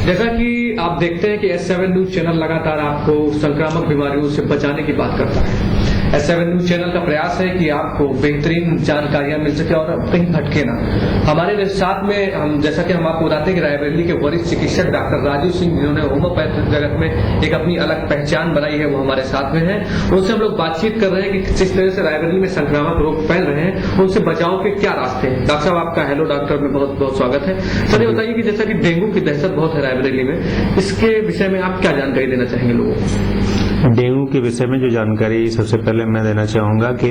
जैसा कि आप देखते हैं कि S7 न्यूज चैनल लगातार आपको संक्रामक बीमारियों से बचाने की बात करता है। S7 न्यूज चैनल का प्रयास है कि आपको बेहतरीन जानकारियां मिल सके और कहीं भटके ना। हमारे साथ में हम जैसा कि हम आपको बताते हैं कि रायबरेली के वरिष्ठ चिकित्सक डॉक्टर राजू सिंह, जिन्होंने होम्योपैथ जगत में एक अपनी अलग पहचान बनाई है, वो हमारे साथ में है। उनसे हम लोग बातचीत कर रहे हैं कि जिस तरह से रायबरेली में संक्रामक रोग फैल रहे हैं, उनसे बचाव के क्या रास्ते हैं। डॉक्टर साहब, आपका हेलो डॉक्टर में बहुत बहुत स्वागत है। सर, ये बताइए कि जैसा कि डेंगू की दहशत बहुत है रायबरेली में, इसके विषय में आप क्या जानकारी देना चाहेंगे लोगों को? डेंगू के विषय में जो जानकारी सबसे पहले मैं देना चाहूंगा कि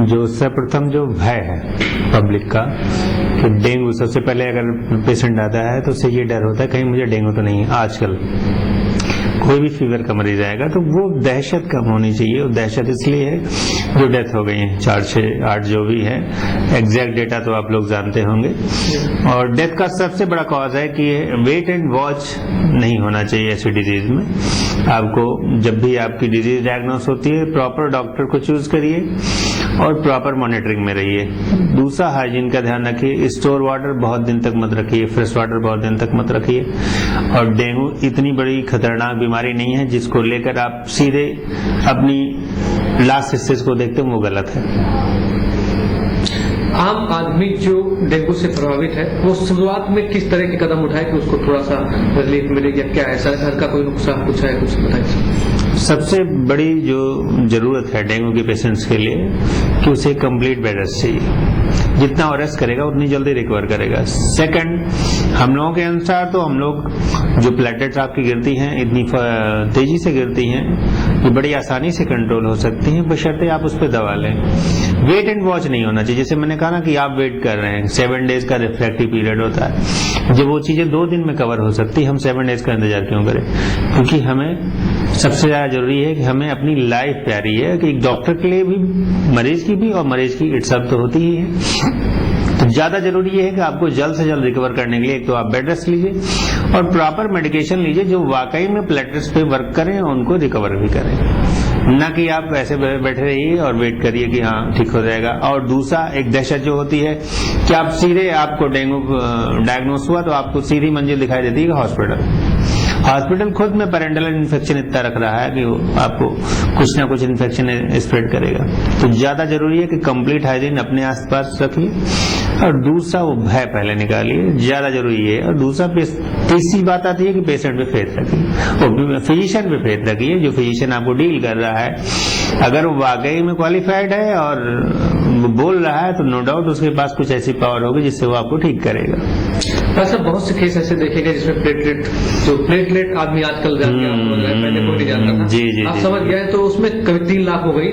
जो सर्वप्रथम जो भय है पब्लिक का कि डेंगू, सबसे पहले अगर पेशेंट आता है तो उससे ये डर होता है कहीं मुझे डेंगू तो नहीं है। आजकल कोई भी फीवर का मरीज आएगा तो वो दहशत कम होनी चाहिए। वो दहशत इसलिए है जो डेथ हो गई है 4, 6, 8 जो भी है, एग्जैक्ट डेटा तो आप लोग जानते होंगे। और डेथ का सबसे बड़ा कॉज है कि वेट एंड वॉच नहीं होना चाहिए ऐसी डिजीज में। आपको जब भी आपकी डिजीज डायग्नोस होती है, प्रॉपर डॉक्टर को चूज करिए और प्रॉपर मॉनिटरिंग में रहिए। दूसरा, हाइजीन का ध्यान रखिए। स्टोर वाटर बहुत दिन तक मत रखिए, फ्रेश वाटर बहुत दिन तक मत रखिए। और डेंगू इतनी बड़ी खतरनाक बीमारी नहीं है जिसको लेकर आप सीधे अपनी लास्ट स्टेज को देखते हो, वो गलत है। आम आदमी जो डेंगू से प्रभावित है, वो शुरुआत में किस तरह के कदम उठाए कि उसको थोड़ा सा रिलीफ मिलेगी? क्या है सर, घर का कोई नुकसान कुछ है, कुछ बताइए। सबसे बड़ी जो जरूरत है डेंगू के पेशेंट्स के लिए कि उसे कंप्लीट बेड रेस्ट चाहिए। जितना वो रेस्ट करेगा उतनी जल्दी रिकवर करेगा। सेकंड, हम लोगों के अनुसार तो हम लोग जो प्लेटलेट्स आपकी गिरती हैं इतनी तेजी से गिरती हैं कि बड़ी आसानी से कंट्रोल हो सकती हैं, बशर्ते आप उस पर दवा लें। वेट एंड वॉच नहीं होना चाहिए। जैसे मैंने कहा ना कि आप वेट कर रहे हैं, 7 डेज का रिफ्रैक्टिव पीरियड होता है। जब वो चीजें 2 दिन में कवर हो सकती है, हम 7 डेज का इंतजार क्यों करें? क्योंकि हमें सबसे ज्यादा जरूरी है कि हमें अपनी लाइफ प्यारी है, कि एक डॉक्टर के लिए भी, मरीज की भी, और मरीज की इट्सअप तो होती ही है। तो ज्यादा जरूरी है कि आपको जल्द से जल्द रिकवर करने के लिए एक तो आप बेड रेस्ट लीजिए और प्रॉपर मेडिकेशन लीजिए जो वाकई में प्लेटलेट्स पे वर्क करें और उनको रिकवर भी करें, ना कि आप ऐसे बैठे रहिए और वेट करिए कि हाँ ठीक हो जाएगा। और दूसरा, एक दहशत जो होती है कि आप सीधे, आपको डेंगू डायग्नोस हुआ तो आपको सीधी मंजिल दिखाई देती है हॉस्पिटल खुद में पेरेंटल इन्फेक्शन इतना रख रहा है कि वो आपको कुछ ना कुछ इन्फेक्शन स्प्रेड करेगा। तो ज्यादा जरूरी है कि कंप्लीट हाइजीन अपने आसपास रखिए। और दूसरा, वो भय पहले निकालिए, ज्यादा जरूरी है। और दूसरा, तीसरी बात आती है कि पेशेंट पे फेथ रखिए, फिजिशियन पे फेथ रखिए। जो फिजिशियन आपको डील कर रहा है, अगर वो वाकई में क्वालिफाइड है और बोल रहा है तो नो डाउट उसके पास कुछ ऐसी पावर होगी जिससे वो आपको ठीक करेगा। सर, बहुत से केस ऐसे देखे गए जिसमें प्लेटलेट आदमी आजकल जान गया, पहले कोई नहीं जानता था। जी, आप समझ गए, तो उसमें करीब 3 लाख हो गई।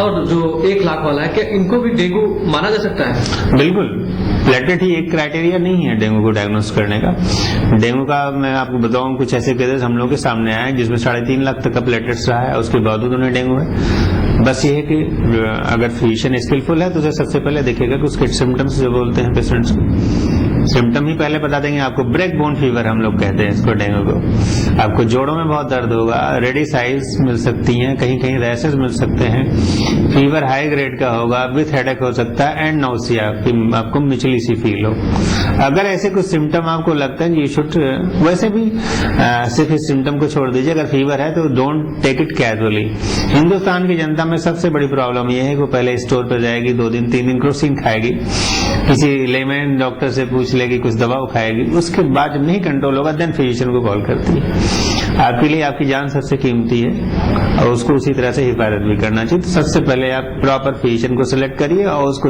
और जो 1 लाख वाला है, क्या इनको भी डेंगू माना जा सकता है? बिल्कुल, प्लेटलेट ही एक क्राइटेरिया नहीं है डेंगू को डायग्नोस करने का। डेंगू का मैं आपको बताऊं, कुछ ऐसे केसेस हम लोग के सामने आए जिसमें 3.5 लाख तक का प्लेटलेट्स रहा है, उसके बावजूद उन्हें डेंगू है। बस ये है कि अगर फिजिशियन स्किलफुल है तो उसे सबसे पहले देखेगा कि उसके सिम्टम्स जो बोलते हैं पेशेंट्स को, सिम्टम ही पहले बता देंगे आपको। ब्रेक बोन फीवर हम लोग कहते हैं इसको, डेंगू को। आपको जोड़ों में बहुत दर्द होगा, रेडी साइज मिल सकती हैं, कहीं कहीं रैशेस मिल सकते हैं, फीवर हाई ग्रेड का होगा, विथ हेडेक हो सकता है, एंड नाउसिया, आपको मिचली सी फील हो। अगर ऐसे कुछ सिम्टम आपको लगता है, यू शुड, वैसे भी सिर्फ इस सिम्टम को छोड़ दीजिए। अगर फीवर है तो don't take it casually. Hindustan की जनता में सबसे बड़ी प्रॉब्लम यह है कि वो पहले स्टोर पर जाएगी, 2 दिन 3 दिन क्रोसिन खाएगी, किसी लेमैन डॉक्टर से पूछ लेगी, कुछ दवा खाएगी, उसके बाद जब नहीं कंट्रोल होगा देन फिजिशियन को कॉल करती है। आपके लिए आपकी जान सबसे कीमती है और उसको उसी तरह से हिफाजत भी करना चाहिए। तो सबसे पहले आप प्रॉपर फिजिशियन को सिलेक्ट करिए और उसको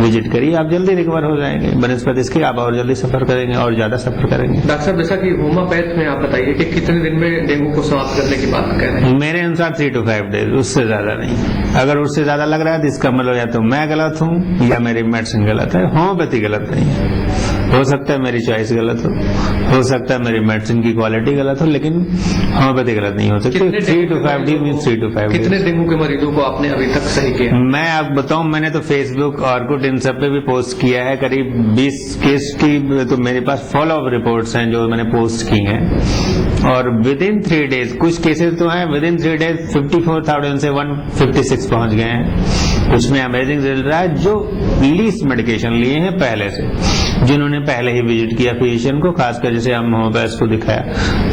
विजिट करिए, आप जल्दी रिकवर हो जाएंगे। बनस्पत इसके आप और जल्दी सफर करेंगे और ज्यादा सफर करेंगे। डॉक्टर साहब, जैसा कि होम्योपैथ में आप बताइए कि कितने दिन में डेंगू को समाप्त करने की बात कह रहे हैं? मेरे अनुसार 3 to 5 डेज, उससे ज्यादा नहीं। अगर उससे ज्यादा लग रहा है तो इसका मतलब या तो मैं गलत हूँ या मेरी मेडिसिन गलत है। होम्योपैथी गलत नहीं है, हो सकता है मेरी चॉइस गलत हो सकता है मेरी मेडिसिन की क्वालिटी गलत हो, लेकिन होम्योपैथी गलत नहीं हो सकती। 3 to 5 days mean 3 to 5 days. कितने डेंगू के मरीजों को आपने अभी तक सही किया? मैं आपको बताऊं, मैंने तो फेसबुक और कुछ इन सब पे भी पोस्ट किया है। करीब 20 केस की तो मेरे पास फॉलो अप रिपोर्ट्स हैं जो मैंने पोस्ट की हैं। और विद इन 3 डेज, कुछ केसेस तो हैं विद इन 3 डेज 54,000 से 156 पहुंच गए हैं। उसमें अमेजिंग रिजल्ट रहा है जो लीस्ट मेडिकेशन लिए हैं पहले से। जिन्होंने पहले ही विजिट किया फिजिशियन को, खासकर जैसे हम होम्योपैथ को दिखाया,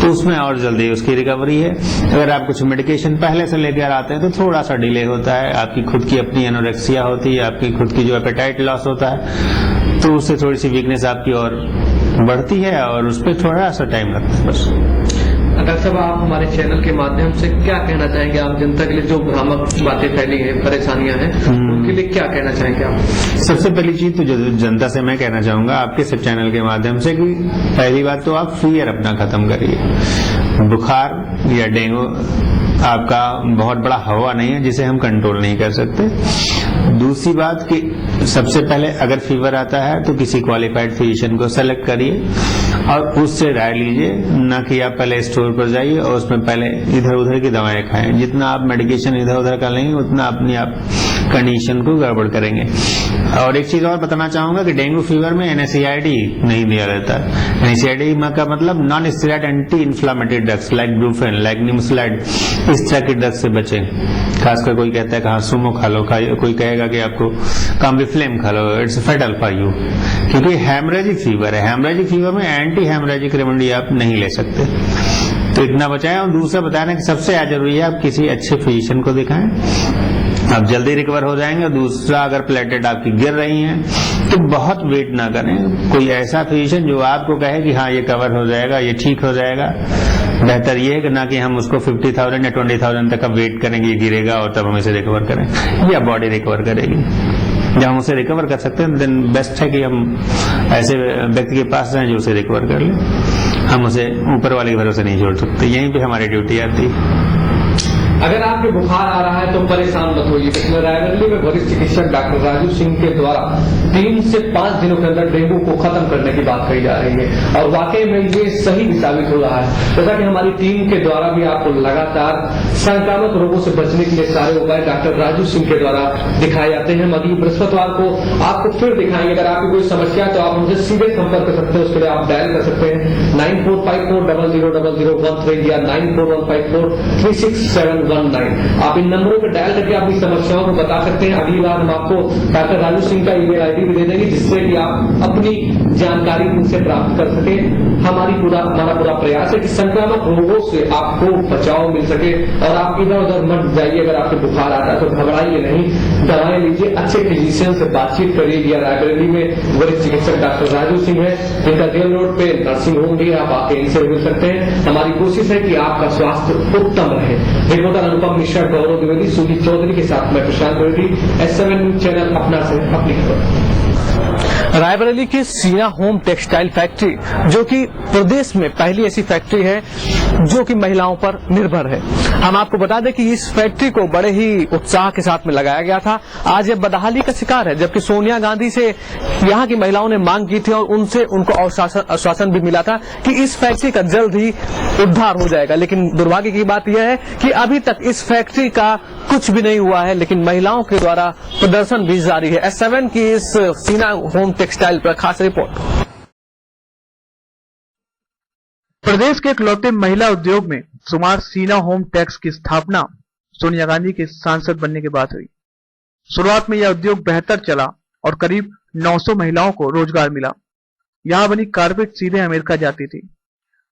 तो उसमें और जल्दी उसकी रिकवरी है। अगर आप कुछ मेडिकेशन पहले से लेकर आते हैं तो थोड़ा सा डिले होता है, आपकी खुद की अपनी एनोरेक्सिया होती है, आपकी खुद की जो एपेटाइट लॉस होता है, तो उससे थोड़ी सी वीकनेस आपकी और बढ़ती है और उस पर थोड़ा सा टाइम लगता है बस। डॉक्टर साहब, आप हमारे चैनल के माध्यम से क्या कहना चाहेंगे? आप जनता के लिए जो भ्रामक बातें फैली हैं, परेशानियां हैं, उनके लिए क्या कहना चाहेंगे आप? सबसे पहली चीज तो जनता से मैं कहना चाहूंगा आपके सब चैनल के माध्यम से कि पहली बात तो आप फियर अपना खत्म करिए। बुखार या डेंगू आपका बहुत बड़ा हवा नहीं है जिसे हम कंट्रोल नहीं कर सकते। दूसरी बात कि सबसे पहले अगर फीवर आता है तो किसी क्वालिफाइड फिजिशियन को सेलेक्ट करिए और उससे राय लीजिए, न कि आप पहले स्टोर पर जाइए और उसमें पहले इधर उधर की दवाएं खाएं। जितना आप मेडिकेशन इधर उधर का लेंगे उतना अपनी आप कंडीशन को गड़बड़ करेंगे। और एक चीज और बताना चाहूंगा कि डेंगू फीवर में NSAID नहीं दिया जाता। NSAID का मतलब non steroid anti inflammatory drugs like Brufen, like nimesulide, इस तरह के ड्रग्स से बचें। खासकर कोई कहता है कि हाँ सुमो खा लो, कोई कहेगा कि आपको काम्बिफ्लेम खा लो, इट्स फेटल फॉर यू, क्योंकि हेमरेजिक फीवर है। हेमरेजिक फीवर में एंटी हेमरेजिक रेमेडी आप नहीं ले सकते, तो इतना बचाएं। और दूसरा बताना कि सबसे ज्यादा जरूरी है आप किसी अच्छे फिजिशियन को दिखाएं, आप जल्दी रिकवर हो जाएंगे। और दूसरा, अगर प्लेटलेट आपकी गिर रही हैं तो बहुत वेट ना करें। कोई ऐसा फिजिशियन जो आपको कहे कि हाँ ये कवर हो जाएगा, ये ठीक हो जाएगा। बेहतर ये है कि ना कि हम उसको 50,000 या 20,000 तक का वेट करेंगे, गिरेगा और तब हम इसे रिकवर करें, या बॉडी रिकवर करेगी। जब हम उसे रिकवर कर सकते हैं देन बेस्ट है कि हम ऐसे व्यक्ति के पास जाएं जो उसे रिकवर कर ले। हम उसे ऊपर वाले के भरोसे नहीं छोड़ सकते, यहीं पे हमारी ड्यूटी आती है। अगर आपके बुखार आ रहा है तो परेशान मत होइए। इसमें रायबरेली में वरिष्ठ चिकित्सक डॉक्टर राजू सिंह के द्वारा 3 से 5 दिनों के अंदर डेंगू को खत्म करने की बात कही जा रही है और वाकई में ये सही भी साबित हो रहा है। जैसा कि हमारी टीम के द्वारा भी आपको लगातार संक्रामक रोगों से बचने के लिए सारे उपाय डॉक्टर राजू सिंह के द्वारा दिखाए जाते हैं। हम अगली बृहस्पतिवार को आपको फिर दिखाएंगे। अगर आपकी कोई समस्या है तो आप हमसे सीधे संपर्क कर सकते हैं। उसके लिए आप डायल कर सकते हैं 9454000013 या 9415436719। आप इन नंबरों पर डायल करके अपनी समस्याओं को बता सकते हैं। अगली बार हम आपको डॉक्टर राजू सिंह का ईमेल आईडी भी दे देंगे जिससे कि आप अपनी जानकारी उनसे प्राप्त कर सके। हमारा पूरा प्रयास है कि संक्रामक रोगों से आपको बचाव मिल सके और आप इधर उधर मत जाइए। अगर आपको बुखार आता है तो घबराइए नहीं, दवाएं लीजिए, अच्छे फिजिशियन से बातचीत करिए। या रायबरेली में वरिष्ठ चिकित्सक डॉक्टर राजू सिंह है, जिनका जेल रोड पे नर्सिंग होम भी है, आप आके इनसे मिल सकते हैं। हमारी कोशिश है कि आपका स्वास्थ्य उत्तम रहे। रिपोर्टर अनुपम मिश्रा, गौरव द्विवेदी, सुधीर चौधरी के साथ मैं प्रशांत द्विवेदी, S7 न्यूज चैनल अपना से अपनी खबर। रायबरेली की सीना होम टेक्सटाइल फैक्ट्री, जो कि प्रदेश में पहली ऐसी फैक्ट्री है जो कि महिलाओं पर निर्भर है। हम आपको बता दें कि इस फैक्ट्री को बड़े ही उत्साह के साथ में लगाया गया था। आज ये बदहाली का शिकार है, जबकि सोनिया गांधी से यहाँ की महिलाओं ने मांग की थी और उनसे उनको आश्वासन भी मिला था कि इस फैक्ट्री का जल्द ही उद्धार हो जाएगा। लेकिन दुर्भाग्य की बात यह है कि अभी तक इस फैक्ट्री का कुछ भी नहीं हुआ है, लेकिन महिलाओं के द्वारा प्रदर्शन भी जारी है। S7 की इस सीना होम टेक्सटाइल पर खास रिपोर्ट। प्रदेश के इकलौते महिला उद्योग में शुमार सीना होम टेक्स की स्थापना सोनिया गांधी के सांसद बनने के बाद हुई। शुरुआत में यह उद्योग बेहतर चला और करीब 900 महिलाओं को रोजगार मिला। यहां बनी कारपेट सीधे अमेरिका जाती थी।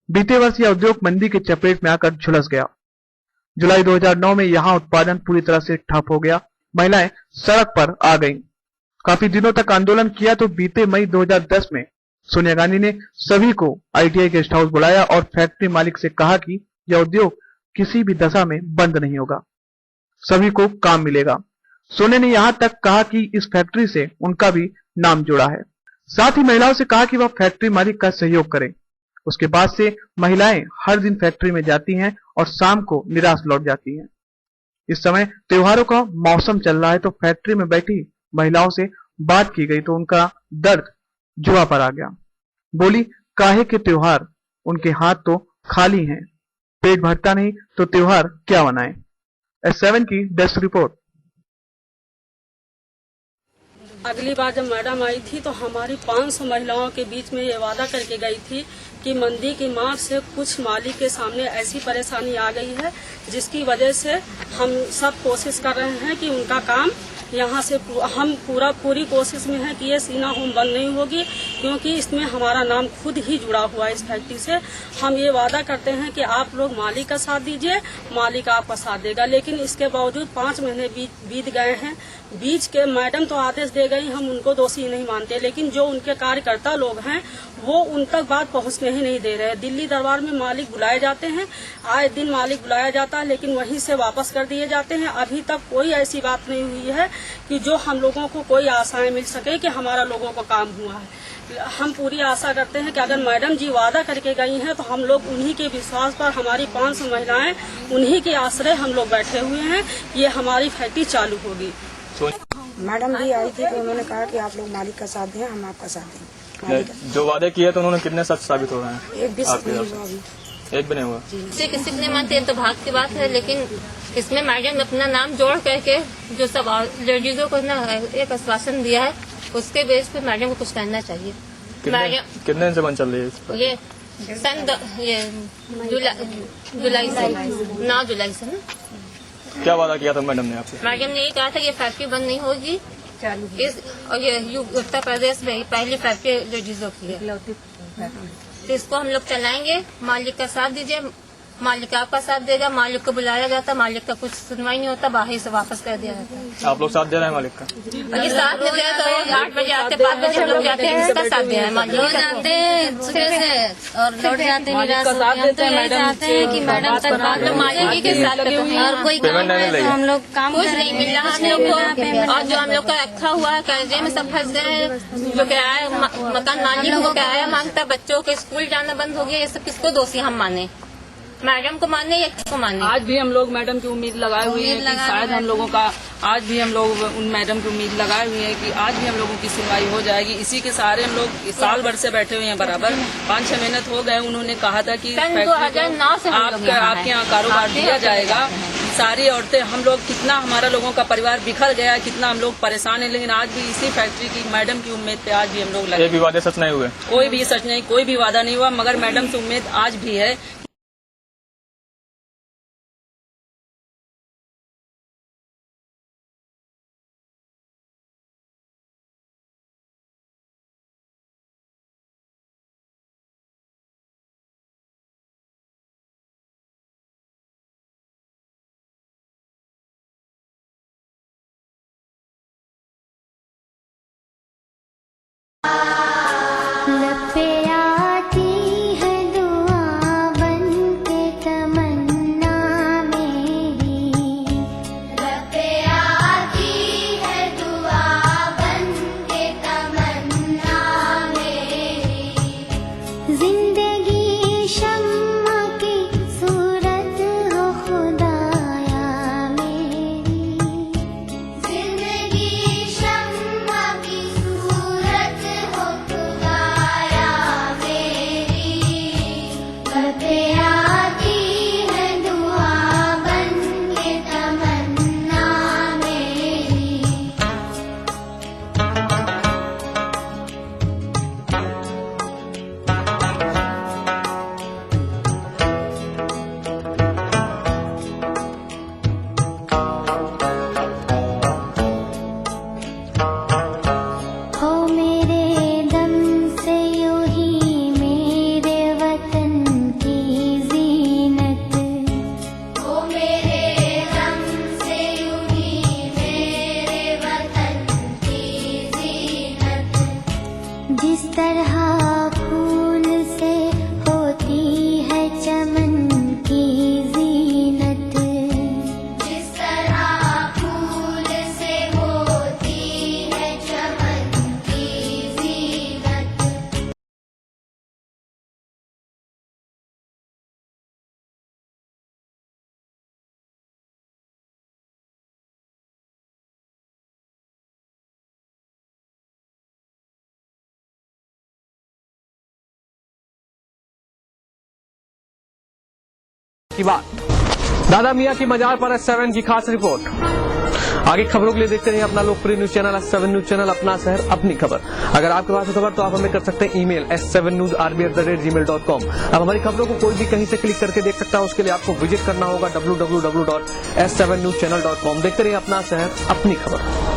बीते वर्ष यह उद्योग मंदी की चपेट में आकर झुलस गया। जुलाई 2009 में यहां उत्पादन पूरी तरह से ठप हो गया। महिलाएं सड़क पर आ गईं। काफी दिनों तक आंदोलन किया तो बीते मई 2010 में सोनिया गांधी ने सभी को ITI गेस्ट हाउस बुलाया और फैक्ट्री मालिक से कहा कि यह उद्योग किसी भी दशा में बंद नहीं होगा, सभी को काम मिलेगा। सोनिया ने यहां तक कहा कि इस फैक्ट्री से उनका भी नाम जुड़ा है। साथ ही महिलाओं से कहा कि वह फैक्ट्री मालिक का सहयोग करें। उसके बाद से महिलाएं हर दिन फैक्ट्री में जाती हैं और शाम को निराश लौट जाती हैं। इस समय त्योहारों का मौसम चल रहा है तो फैक्ट्री में बैठी महिलाओं से बात की गई तो उनका दर्द जुआ पर आ गया। बोली, काहे के त्योहार, उनके हाथ तो खाली हैं, पेट भरता नहीं तो त्योहार क्या मनाएं। S7 की डेस्क रिपोर्ट। अगली बार जब मैडम आई थी तो हमारी 500 महिलाओं के बीच में ये वादा करके गई थी कि मंदी की मार से कुछ मालिक के सामने ऐसी परेशानी आ गई है जिसकी वजह से हम सब कोशिश कर रहे हैं कि उनका काम यहाँ से हम पूरी कोशिश में है कि ये सीना होम बंद नहीं होगी। क्योंकि इसमें हमारा नाम खुद ही जुड़ा हुआ है इस फैक्ट्री से। हम ये वादा करते हैं कि आप लोग मालिक का साथ दीजिए, मालिक आपका साथ देगा। लेकिन इसके बावजूद 5 महीने बीत गए हैं। बीच के मैडम तो आदेश दे गई, हम उनको दोषी नहीं मानते, लेकिन जो उनके कार्यकर्ता लोग हैं वो उन तक बात पहुंचने ही नहीं दे रहे। दिल्ली दरबार में मालिक बुलाए जाते हैं, आए दिन मालिक बुलाया जाता है, लेकिन वहीं से वापस कर दिए जाते हैं। अभी तक कोई ऐसी बात नहीं हुई है कि जो हम लोगों को कोई आशाएं मिल सके कि हमारा लोगों को काम हुआ है। हम पूरी आशा करते हैं कि अगर मैडम जी वादा करके गई हैं तो हम लोग उन्हीं के विश्वास पर, हमारी 500 महिलाएं उन्हीं के आश्रय हम लोग बैठे हुए हैं। ये हमारी फैक्ट्री चालू होगी। मैडम भी आई थी तो उन्होंने कहा कि आप लोग मालिक का साथ दें, हम आपका साथ दें। जो वादे किए तो उन्होंने कितने सच साबित हो रहे हैं? एक भी नहीं हुआ अभी। एक भी नहीं हुआ। किसी ने मानते तो भाग की बात है, लेकिन इसमें मैडम अपना नाम जोड़ करके जो सब लेडीजों को ना एक आश्वासन दिया है, उसके बेस पे मैडम को कुछ करना चाहिए। कितने दिन से बंद चल रही है? ये जुलाई से 9 जुलाई से ना। क्या वादा किया था मैडम ने आपसे? मैडम ने ये कहा था कि फैक्ट्री बंद नहीं होगी और ये उत्तर प्रदेश में पहली फैक्ट्री लेडीजों की है। इसको हम लोग चलाएंगे, मालिक का साथ दीजिए, मालिक आपका साथ देगा। मालिक को बुलाया जाता, मालिक का कुछ सुनवाई नहीं होता, बाहर से वापस कर दिया जाता। आप लोग साथ दे रहे हैं मालिक का? ये साथ में गए तो 8 बजे आते, 5 बजे हम लोग जाते हैं, इसका साथ दे रहे हैं। मालिक रोज आते हैं सुबह से और लौट जाते हैं, निराश होते हैं, चाहते हैं कि मैडम तक बात तो मालिक ही के साथ और कोई काम है तो हम लोग काम कुछ नहीं मिल रहा हम लोग को। और जो हम लोग का रखा हुआ है कर्जे में सब फंस गए हैं। जो किराया मकान मालिक को किराया मांगता, बच्चों के स्कूल जाना बंद हो गया। ये सब किसको दोषी हम माने? मैडम को माने या किसको माने? आज भी हम लोग मैडम की उम्मीद लगाए हुए हैं कि शायद हम लोगों का, आज भी हम लोग उन मैडम की उम्मीद लगाए हुए हैं कि आज भी हम लोगों की सुनवाई हो जाएगी। इसी के सहारे हम लोग साल भर से बैठे हुए हैं बराबर। 5-6 महीने हो गए। उन्होंने कहा था कि आपके यहाँ कारोबार दिया जाएगा। सारी औरतें, हम लोग कितना, हमारा लोगों का परिवार बिखर गया है, कितना हम लोग परेशान है, लेकिन आज भी इसी फैक्ट्री की मैडम की उम्मीद पे आज भी हम लोग लगे। एक भी वादे सच नहीं हुए? कोई भी सच नहीं, कोई भी वादा नहीं हुआ, मगर मैडम से उम्मीद आज भी है। की बात दादा मियां की मजार पर S7 की खास रिपोर्ट। आगे खबरों के लिए देखते रहिए अपना लोकप्रिय news channel S7 news channel, अपना शहर अपनी खबर। अगर आपके पास है खबर तो आप हमें कर सकते हैं ईमेल s7newsrb@gmail.com। अब हमारी खबरों को कोई भी कहीं से क्लिक करके देख सकता है, उसके लिए आपको विजिट करना होगा www.s7newschannel.com। देखते रहिए अपना शहर अपनी खबर।